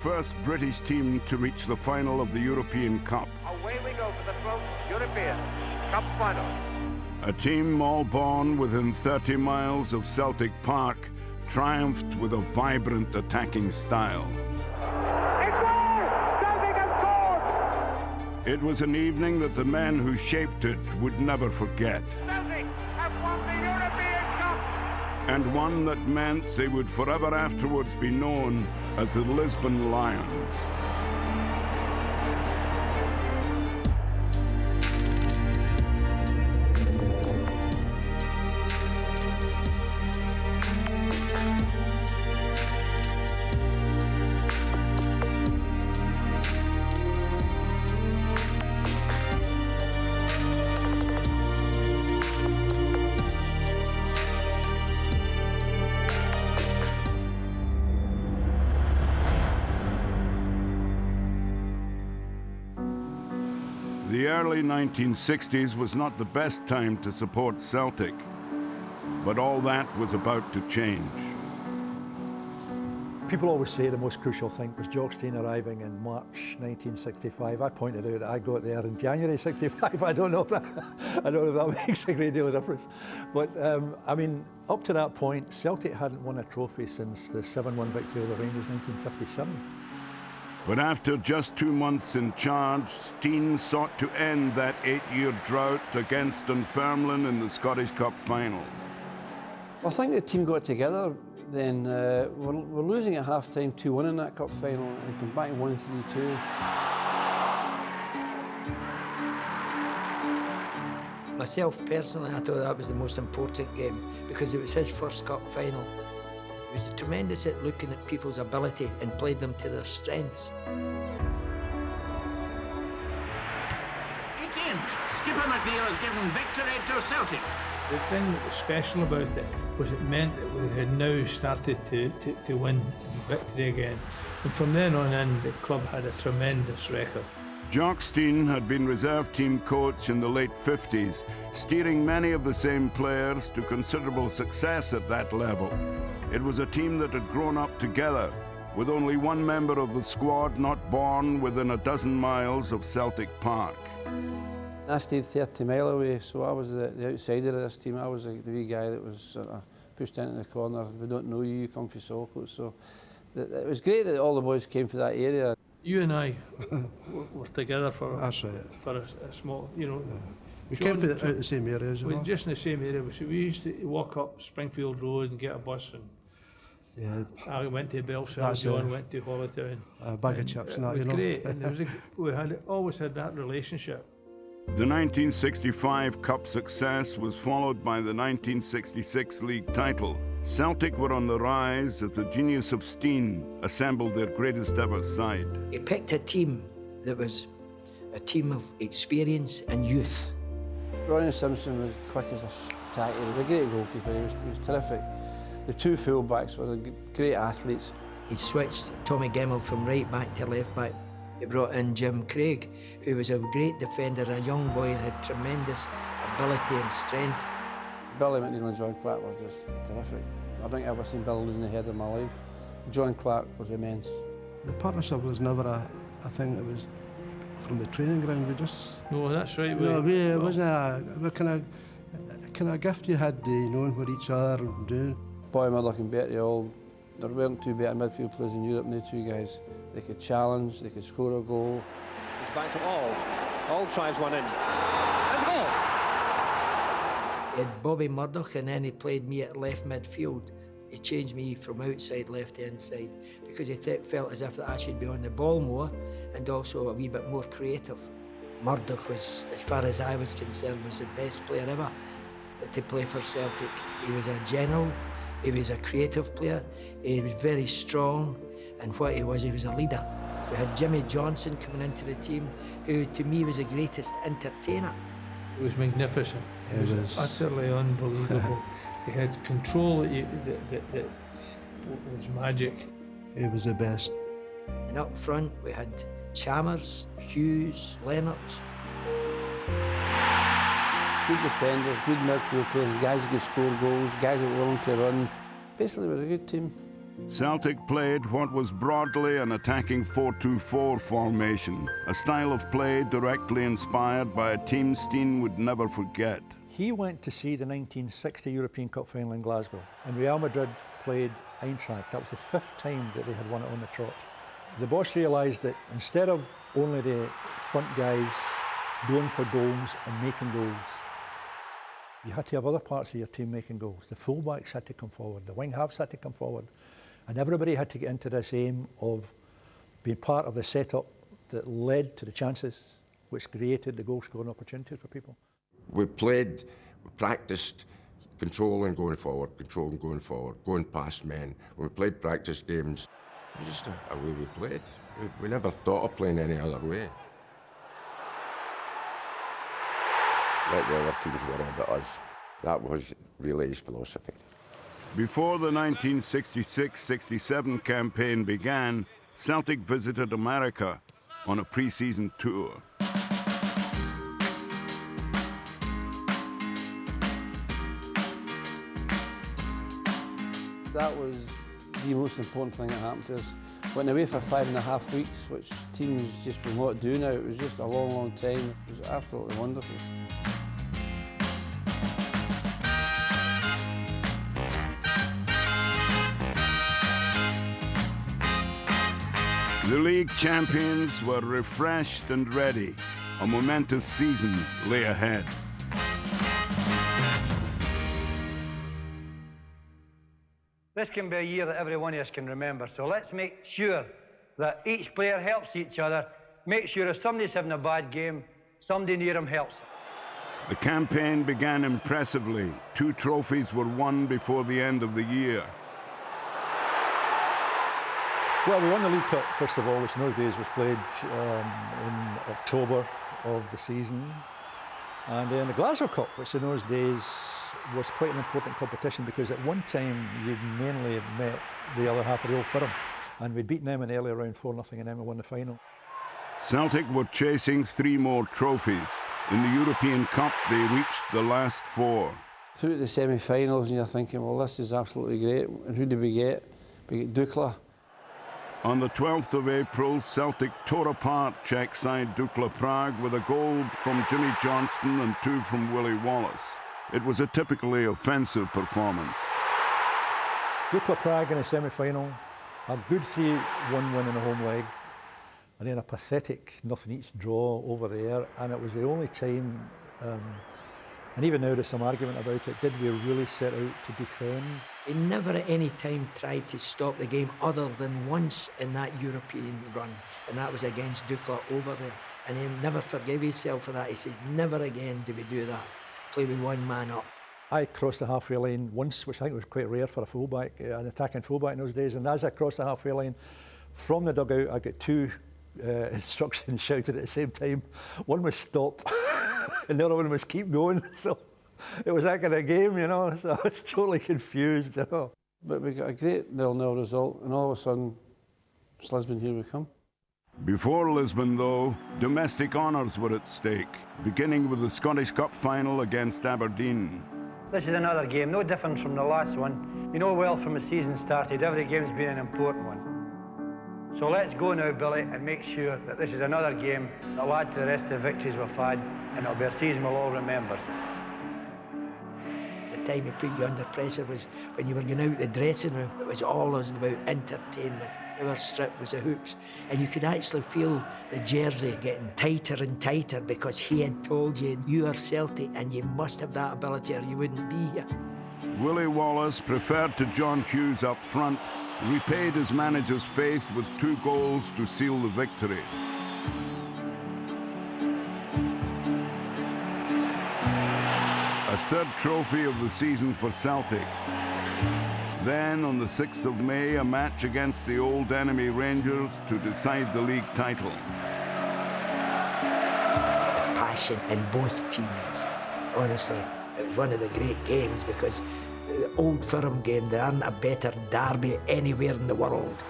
First British team to reach the final of the European Cup. Away we go for the 12th European Cup final. A team all born within 30 miles of Celtic Park triumphed with a vibrant attacking style. It's goal! Celtic has scored! It was an evening that the men who shaped it would never forget. Celtic have won the European Cup! And one that meant they would forever afterwards be known as the Lisbon Lions. The early 1960s was not the best time to support Celtic, but all that was about to change. People always say the most crucial thing was Jock Stein arriving in March 1965. I pointed out that I got there in January 65. I don't know if that makes a great deal of difference. But I mean, up to that point, Celtic hadn't won a trophy since the 7-1 victory over Rangers 1957. But after just 2 months in charge, Stein sought to end that 8-year drought against Dunfermline in the Scottish Cup final. I think the team got together then. We're losing at half-time 2-1 in that cup final and come back and won 3-2. Myself personally, I thought that was the most important game because it was his first cup final. He was tremendous at looking at people's ability and played them to their strengths. It's in. Skipper McNeil has given victory to Celtic. The thing that was special about it was it meant that we had now started to win victory again. And from then on in, the club had a tremendous record. Jock Stein had been reserve team coach in the late 50s, steering many of the same players to considerable success at that level. It was a team that had grown up together, with only one member of the squad not born within a dozen miles of Celtic Park. I stayed 30 mile away, so I was the outsider of this team. I was the wee guy that was pushed into the corner. We don't know you, you come from Celtic. So it was great that all the boys came from that area. You and I were together for a small, you know. Yeah. We came from out the same area as well. Just in the same area. So we used to walk up Springfield Road and get a bus. And yeah. I went to Bellshill, John went to Hollowtown. A bag of chips and that, you know. It was great. And we had always had that relationship. The 1965 Cup success was followed by the 1966 league title. Celtic were on the rise as the genius of Stein assembled their greatest ever side. He picked a team that was a team of experience and youth. Ronnie Simpson was quick as a tack. He was a great goalkeeper. He was terrific. The two full-backs were great athletes. He switched Tommy Gemmell from right back to left back. He brought in Jim Craig, who was a great defender, a young boy who had tremendous ability and strength. Billy McNeil and John Clark were just terrific. I don't think I've ever seen Billy losing the head in my life. John Clark was immense. The partnership was never a thing that was from the training ground. We just... No, that's right. It wasn't a kind of gift you had, knowing what each other were doing. Boy Murdoch and BERTIE AULD, there weren't two better midfield players in Europe than the two guys. They could challenge, they could score a goal. It's back to AULD. AULD tries one in. There's a goal! He had Bobby Murdoch, and then he played me at left midfield. He changed me from outside left to inside because he felt as if that I should be on the ball more and also a wee bit more creative. Murdoch was, as far as I was concerned, was the best player ever to play for Celtic. He was a general, he was a creative player, he was very strong, and what he was a leader. We had Jimmy Johnson coming into the team, who to me was the greatest entertainer. It was magnificent. It was utterly unbelievable. He had control that was magic. He was the best. And up front we had Chalmers, Hughes, Lennox. Good defenders, good midfield players, guys who could score goals, guys that were willing to run. Basically, we were a good team. Celtic played what was broadly an attacking 4-2-4 formation, a style of play directly inspired by a team Stein would never forget. He went to see the 1960 European Cup final in Glasgow, and Real Madrid played Eintracht. That was the 5th time that they had won it on the trot. The boss realised that instead of only the front guys going for goals and making goals, you had to have other parts of your team making goals. The fullbacks had to come forward, the wing halves had to come forward, and everybody had to get into this aim of being part of the setup that led to the chances, which created the goal-scoring opportunities for people. We practiced controlling going forward, going past men. When we played practice games, it was just a way we played. We never thought of playing any other way. Let the other teams worry about us. That was really his philosophy. Before the 1966-67 campaign began, Celtic visited America on a pre-season tour. That was the most important thing that happened to us. Went away for 5.5 weeks, which teams just will not do now. It was just a long, long time. It was absolutely wonderful. The league champions were refreshed and ready. A momentous season lay ahead. This can be a year that every one of us can remember, so let's make sure that each player helps each other. Make sure if somebody's having a bad game, somebody near him helps. The campaign began impressively. 2 trophies were won before the end of the year. Well, we won the League Cup, first of all, which in those days was played in October of the season. And then the Glasgow Cup, which in those days was quite an important competition because at one time you mainly met the other half of the Old Firm. And we'd beaten them in early around 4-0 and then we won the final. Celtic were chasing 3 more trophies. In the European Cup, they reached the last 4. Through the semi-finals and you're thinking, well, this is absolutely great. And who did we get? We get Dukla. On the 12th of April, Celtic tore apart Czech side Dukla Prague with a goal from Jimmy Johnston and 2 from Willie Wallace. It was a typically offensive performance. Dukla Prague in a semi-final, a good 3-1 win in the home leg, and then a pathetic 0-0 draw over there, and it was the only time, and even now there's some argument about it, did we really set out to defend? He never at any time tried to stop the game other than once in that European run, and that was against Dukla over there, and he never forgave himself for that. He says, never again do we do that, play with one man up. I crossed the halfway line once, which I think was quite rare for a fullback, an attacking fullback in those days, and as I crossed the halfway line, from the dugout I got 2 instructions shouted at the same time. One was stop, and the other one was keep going, so it was that kind of game, you know, so I was totally confused, you know. But we got a great 0-0 result, and all of a sudden, it's Lisbon, here we come. Before Lisbon, though, domestic honours were at stake, beginning with the Scottish Cup final against Aberdeen. This is another game, no different from the last one. You know well from the season started, every game's been an important one. So let's go now, Billy, and make sure that this is another game that'll add to the rest of the victories we've had, and it'll be a season we'll all remember. The time he put you under pressure was when you were going out the dressing room. It was always about entertainment. Our strip was the hoops, and you could actually feel the jersey getting tighter and tighter because he had told you, you are Celtic and you must have that ability or you wouldn't be here. Willie Wallace, preferred to John Hughes up front, repaid his manager's faith with 2 goals to seal the victory. A 3rd trophy of the season for Celtic. Then, on the 6th of May, a match against the old enemy Rangers to decide the league title. The passion in both teams. Honestly, it was one of the great games because the Old Firm game, there aren't a better derby anywhere in the world.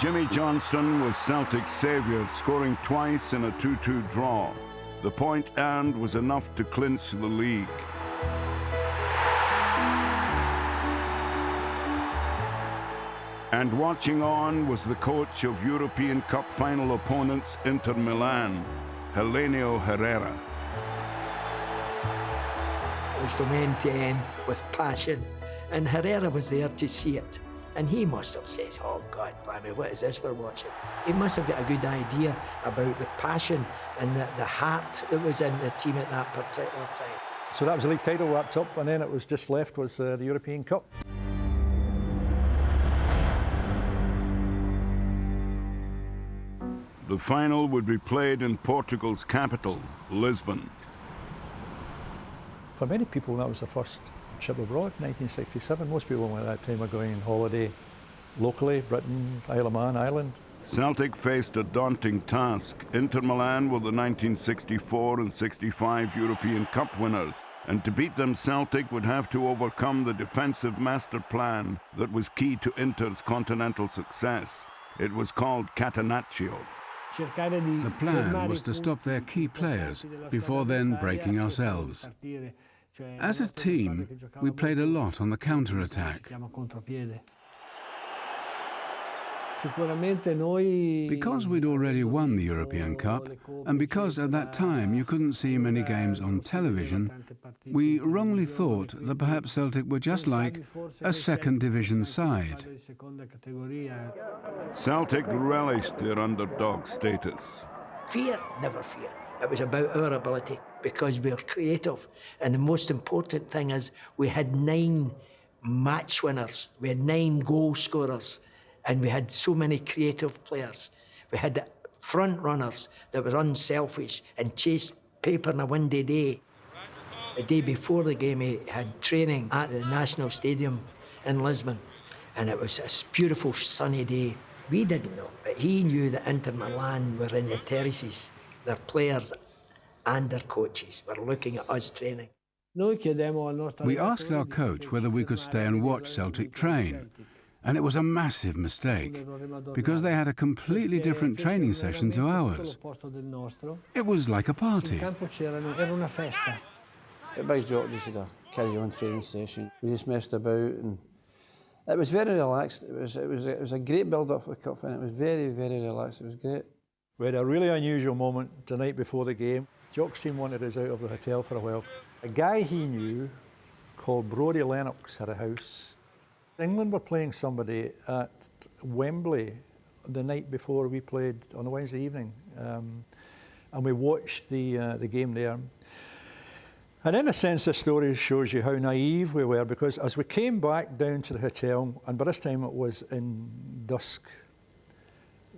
Jimmy Johnston was Celtic's saviour, scoring twice in a 2-2 draw. The point earned was enough to clinch the league. And watching on was the coach of European Cup final opponents Inter Milan, Helenio Herrera. It was from end to end with passion, and Herrera was there to see it. And he must have said, oh God, blimey, what is this we're watching? He must have got a good idea about the passion and the heart that was in the team at that particular time. So that was the league title wrapped up, and then it was just left was the European Cup. The final would be played in Portugal's capital, Lisbon. For many people, that was the first trip abroad, 1967. Most people at that time were going on holiday locally, Britain, Isle of Man, Ireland. Celtic faced a daunting task. Inter Milan were the 1964 and 65 European Cup winners, and to beat them, Celtic would have to overcome the defensive master plan that was key to Inter's continental success. It was called Catenaccio. The plan was to stop their key players before then breaking ourselves. As a team, we played a lot on the counter-attack. Because we'd already won the European Cup, and because at that time you couldn't see many games on television, we wrongly thought that perhaps Celtic were just like a second division side. Celtic relished their underdog status. Fear, never fear. It was about our ability, because we were creative. And the most important thing is we had 9 match winners, we had 9 goal scorers, and we had so many creative players. We had front runners that were unselfish and chased paper on a windy day. The day before the game, he had training at the National Stadium in Lisbon, and it was a beautiful sunny day. We didn't know, but he knew that Inter Milan were in the terraces. Their players and their coaches were looking at us training. We asked our coach whether we could stay and watch Celtic train, and it was a massive mistake, because they had a completely different training session to ours. It was like a party. But Big Jock just had a carry-on training session. We just messed about, and it was very relaxed. It was a great build-up for the cup final. It was very, very relaxed. It was great. We had a really unusual moment the night before the game. Jock Stein wanted us out of the hotel for a while. A guy he knew called Brodie Lennox had a house. England were playing somebody at Wembley the night before we played on a Wednesday evening, and we watched the game there. And in a sense, this story shows you how naive we were, because as we came back down to the hotel, and by this time it was in dusk,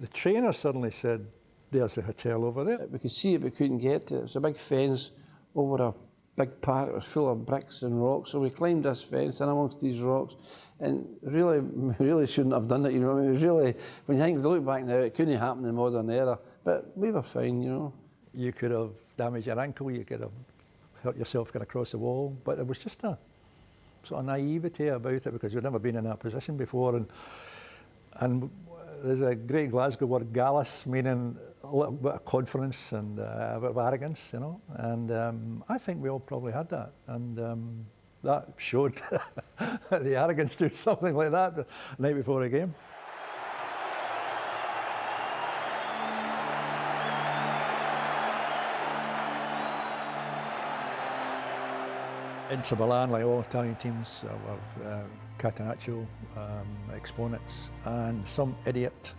the trainer suddenly said, "There's a hotel over there." We could see it, but couldn't get to it. It was a big fence over a big park. It was full of bricks and rocks. So we climbed this fence in amongst these rocks, and really shouldn't have done it. You know, I mean, it was really, when you look back now, it couldn't happen in modern era. But we were fine, you know. You could have damaged your ankle. You could have hurt yourself going across the wall. But it was just a sort of naivety about it, because we'd never been in that position before. And there's a great Glasgow word, gallus, meaning a little bit of confidence and a bit of arrogance, you know. And I think we all probably had that. And that showed the arrogance to do something like that the night before a game. Inter Milan, like all Italian teams, were Catenaccio exponents, and some idiot